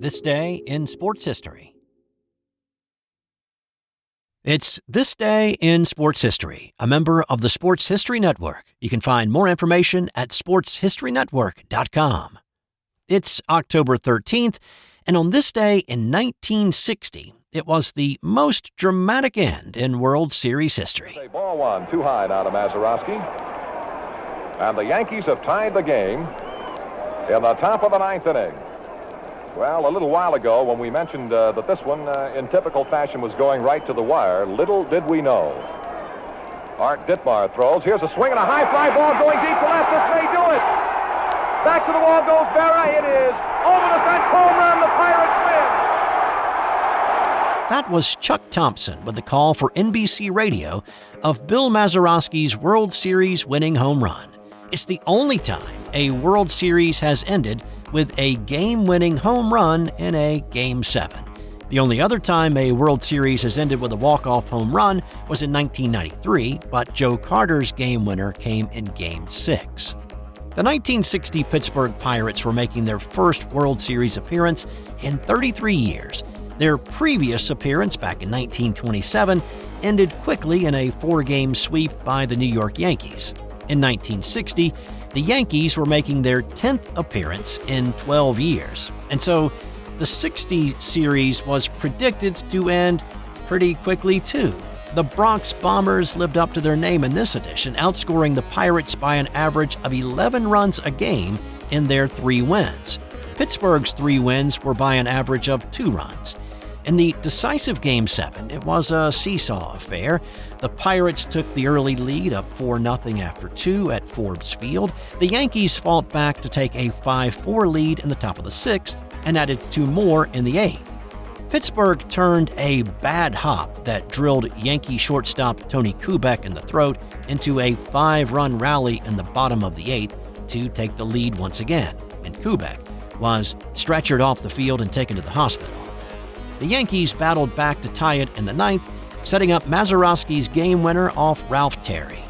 This Day in Sports History. It's This Day in Sports History, a member of the Sports History Network. You can find more information at sportshistorynetwork.com. It's October 13th, and on this day in 1960, it was the most dramatic end in World Series history. Ball one, too high now to Mazeroski. And the Yankees have tied the game in the top of the ninth inning. Well, a little while ago when we mentioned that this one, in typical fashion, was going right to the wire, little did we know. Art Ditmar throws. Here's a swing and a high fly ball going deep to left. This may do it. Back to the wall goes Berra. It is over the fence, home run. The Pirates win. That was Chuck Thompson with the call for NBC Radio of Bill Mazeroski's World Series winning home run. It's the only time a World Series has ended with a game-winning home run in a Game 7. The only other time a World Series has ended with a walk-off home run was in 1993, but Joe Carter's game winner came in Game 6. The 1960 Pittsburgh Pirates were making their first World Series appearance in 33 years. Their previous appearance back in 1927 ended quickly in a 4-game sweep by the New York Yankees. In 1960, the Yankees were making their 10th appearance in 12 years, and so the 60 series was predicted to end pretty quickly too. The Bronx Bombers lived up to their name in this edition, outscoring the Pirates by an average of 11 runs a game in their 3 wins. Pittsburgh's 3 wins were by an average of 2 runs. In the decisive Game 7, it was a seesaw affair. The Pirates took the early lead up 4-0 after 2 at Forbes Field. The Yankees fought back to take a 5-4 lead in the top of the 6th and added 2 more in the 8th. Pittsburgh turned a bad hop that drilled Yankee shortstop Tony Kubek in the throat into a 5-run rally in the bottom of the 8th to take the lead once again, and Kubek was stretchered off the field and taken to the hospital. The Yankees battled back to tie it in the 9th, setting up Mazeroski's game winner off Ralph Terry.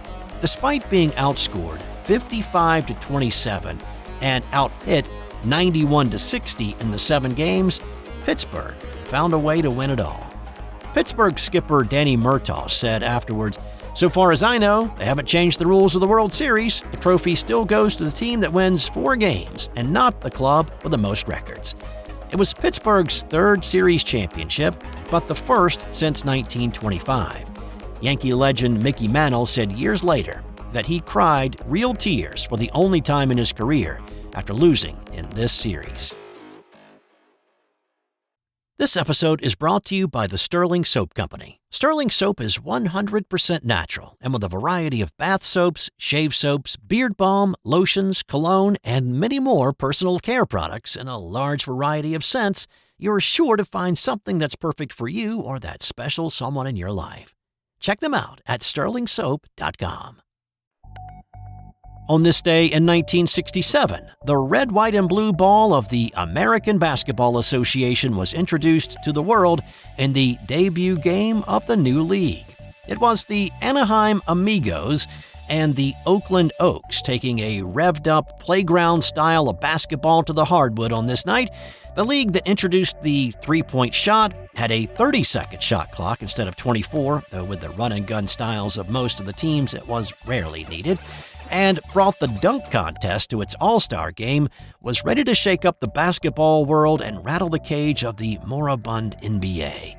Despite being outscored 55-27 and out-hit 91-60 in the 7 games, Pittsburgh found a way to win it all. Pittsburgh skipper Danny Murtaugh said afterwards, "So far as I know, they haven't changed the rules of the World Series. The trophy still goes to the team that wins 4 games and not the club with the most records." It was Pittsburgh's 3rd series championship, but the first since 1925. Yankee legend Mickey Mantle said years later that he cried real tears for the only time in his career after losing in this series. This episode is brought to you by the Sterling Soap Company. Sterling Soap is 100% natural, and with a variety of bath soaps, shave soaps, beard balm, lotions, cologne, and many more personal care products in a large variety of scents, you're sure to find something that's perfect for you or that special someone in your life. Check them out at sterlingsoap.com. On this day in 1967, the red, white, and blue ball of the American Basketball Association was introduced to the world in the debut game of the new league. It was the Anaheim Amigos and the Oakland Oaks taking a revved-up playground style of basketball to the hardwood on this night. The league that introduced the three-point shot had a 30-second shot clock instead of 24, though with the run-and-gun styles of most of the teams, it was rarely needed, and brought the dunk contest to its all-star game, was ready to shake up the basketball world and rattle the cage of the moribund NBA.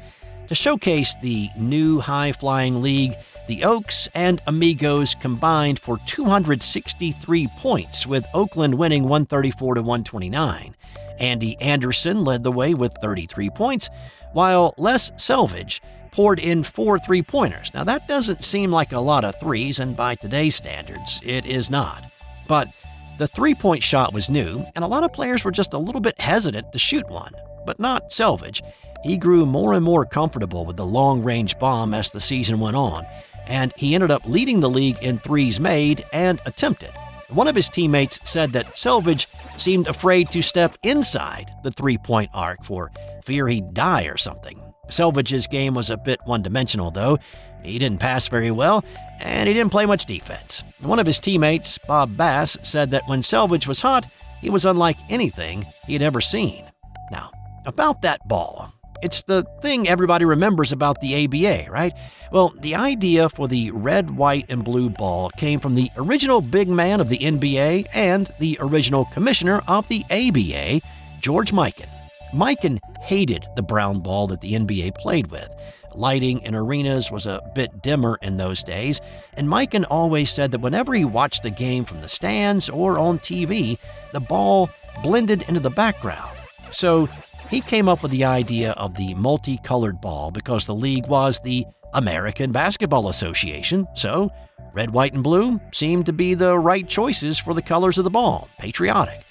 To showcase the new high-flying league, the Oaks and Amigos combined for 263 points, with Oakland winning 134-129. Andy Anderson led the way with 33 points, while Les Selvage poured in 4 3-pointers. Now, that doesn't seem like a lot of threes, and by today's standards, it is not. But the three-point shot was new, and a lot of players were just a little bit hesitant to shoot one. But not Selvage. He grew more and more comfortable with the long-range bomb as the season went on, and he ended up leading the league in threes made and attempted. One of his teammates said that Selvage seemed afraid to step inside the three-point arc for fear he'd die or something. Selvage's game was a bit one-dimensional, though. He didn't pass very well, and he didn't play much defense. One of his teammates, Bob Bass, said that when Selvage was hot, he was unlike anything he had ever seen. Now, About that ball. It's the thing everybody remembers about the ABA, right? Well, the idea for the red, white, and blue ball came from the original big man of the NBA and the original commissioner of the ABA, George Mikan. Mikan hated the brown ball that the NBA played with. Lighting in arenas was a bit dimmer in those days, and Mikan always said that whenever he watched a game from the stands or on TV, the ball blended into the background. So he came up with the idea of the multicolored ball because the league was the American Basketball Association, so red, white, and blue seemed to be the right choices for the colors of the ball. Patriotic.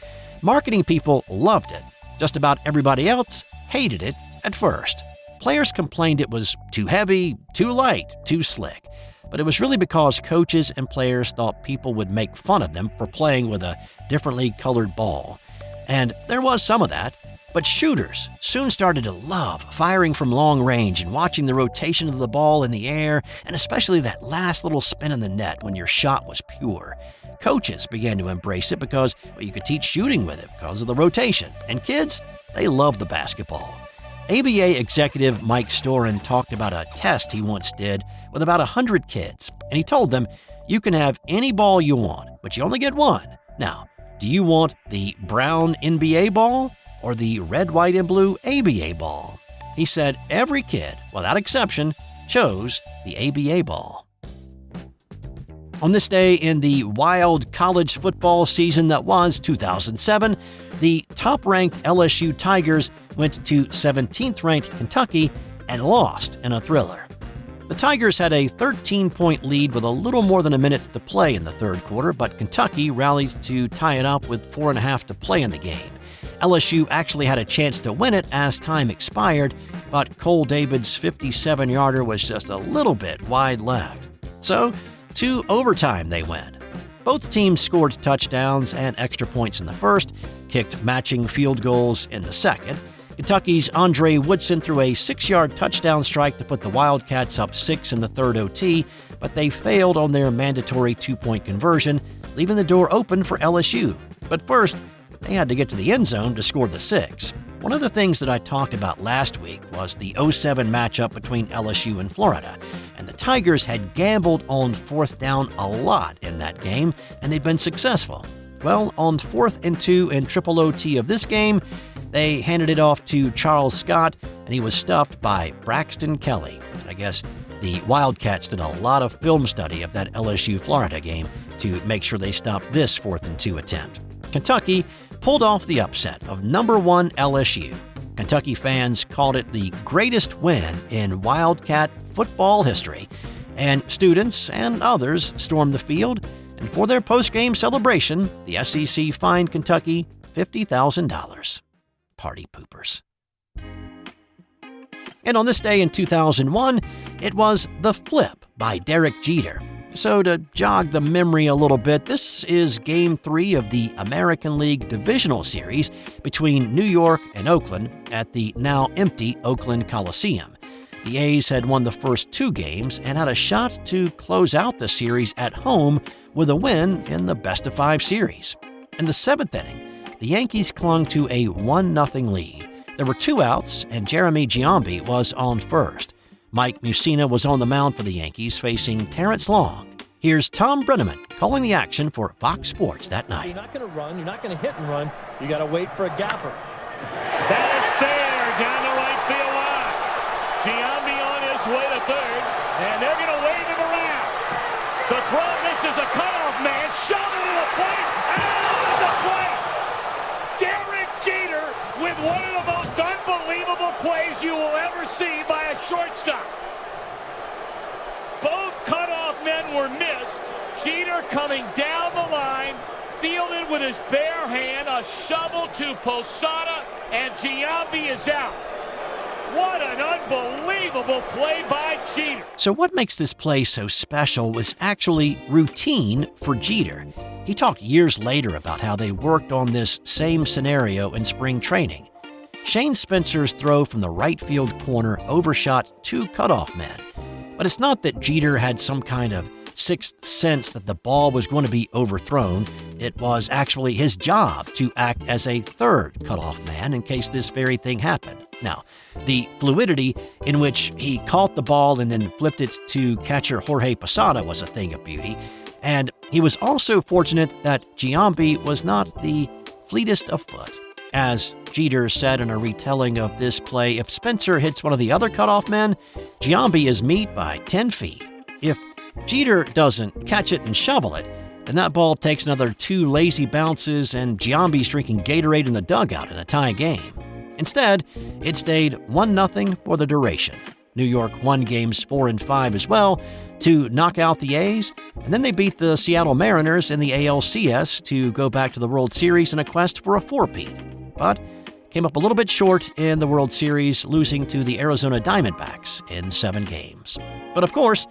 Marketing people loved it. Just about everybody else hated it at first. Players complained it was too heavy, too light, too slick. But it was really because coaches and players thought people would make fun of them for playing with a differently colored ball. And there was some of that. But shooters soon started to love firing from long range and watching the rotation of the ball in the air, and especially that last little spin in the net when your shot was pure. Coaches began to embrace it because you could teach shooting with it because of the rotation. And kids, they loved the basketball. ABA executive Mike Storin talked about a test he once did with about 100 kids, and he told them, "You can have any ball you want, but you only get one. Now, do you want the brown NBA ball or the red, white, and blue ABA ball?" He said every kid, without exception, chose the ABA ball. On this day in the wild college football season that was 2007, the top-ranked LSU Tigers went to 17th-ranked Kentucky and lost in a thriller. The Tigers had a 13-point lead with a little more than a minute to play in the third quarter, but Kentucky rallied to tie it up with 4.5 to play in the game. LSU actually had a chance to win it as time expired, but Cole David's 57-yarder was just a little bit wide left. So, to overtime they went. Both teams scored touchdowns and extra points in the first, kicked matching field goals in the second. Kentucky's Andre Woodson threw a 6-yard touchdown strike to put the Wildcats up 6 in the third OT, but they failed on their mandatory 2-point conversion, leaving the door open for LSU. But first, they had to get to the end zone to score the 6. One of the things that I talked about last week was the 2007 matchup between LSU and Florida, and the Tigers had gambled on 4th down a lot in that game, and they'd been successful. Well, on 4th and 2 in triple OT of this game, they handed it off to Charles Scott, and he was stuffed by Braxton Kelly. And I guess the Wildcats did a lot of film study of that LSU-Florida game to make sure they stopped this 4th and 2 attempt. Kentucky pulled off the upset of number 1 LSU. Kentucky fans called it the greatest win in Wildcat football history, and students and others stormed the field, and for their post-game celebration, the SEC fined Kentucky $50,000. Party poopers. And on this day in 2001, it was The Flip by Derek Jeter. So to jog the memory a little bit, this is Game 3 of the American League Divisional Series between New York and Oakland at the now empty Oakland Coliseum. The A's had won the first 2 games and had a shot to close out the series at home with a win in the best-of-5 series. In the 7th inning, the Yankees clung to a 1-0 lead. There were 2 outs, and Jeremy Giambi was on first. Mike Mussina was on the mound for the Yankees, facing Terrence Long. Here's Tom Brenneman calling the action for Fox Sports that night. You're not going to run. You're not going to hit and run. You got to wait for a gapper. That is fair down the right field line. Giambi on his way to third, and they're going to wave him around. The throw misses a cutoff man. Shot into the plate. Out of the plate. Derek Jeter with one of the most unbelievable plays you will ever see by a shortstop. Both cutoff men were missed. Jeter coming down the line, fielded with his bare hand, a shovel to Posada, and Giambi is out. What an unbelievable play by Jeter. So what makes this play so special was actually routine for Jeter. He talked years later about how they worked on this same scenario in spring training. Shane Spencer's throw from the right field corner overshot 2 cutoff men. But it's not that Jeter had some kind of sixth sense that the ball was going to be overthrown. It was actually his job to act as a third cutoff man in case this very thing happened. Now, the fluidity in which he caught the ball and then flipped it to catcher Jorge Posada was a thing of beauty. And he was also fortunate that Giambi was not the fleetest of foot. As Jeter said in a retelling of this play, if Spencer hits one of the other cutoff men, Giambi is meat by 10 feet. If Jeter doesn't catch it and shovel it, then that ball takes another 2 lazy bounces and Giambi's drinking Gatorade in the dugout in a tie game. Instead, it stayed 1-0 for the duration. New York won games 4 and 5 as well to knock out the A's, and then they beat the Seattle Mariners in the ALCS to go back to the World Series in a quest for a four-peat, but came up a little bit short in the World Series, losing to the Arizona Diamondbacks in 7 games. But of course,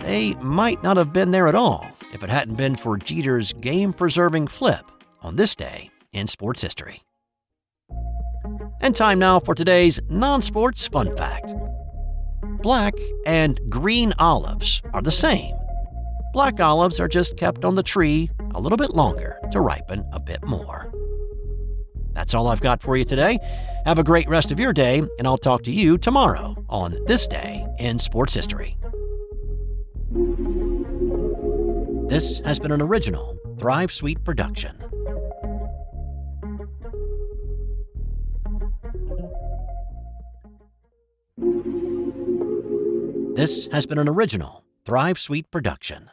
they might not have been there at all if it hadn't been for Jeter's game-preserving flip on this day in sports history. And time now for today's non-sports fun fact. Black and green olives are the same. Black olives are just kept on the tree a little bit longer to ripen a bit more. That's all I've got for you today. Have a great rest of your day, and I'll talk to you tomorrow on This Day in Sports History. This has been an original Thrive Suite production. This has been an original Thrive Suite production.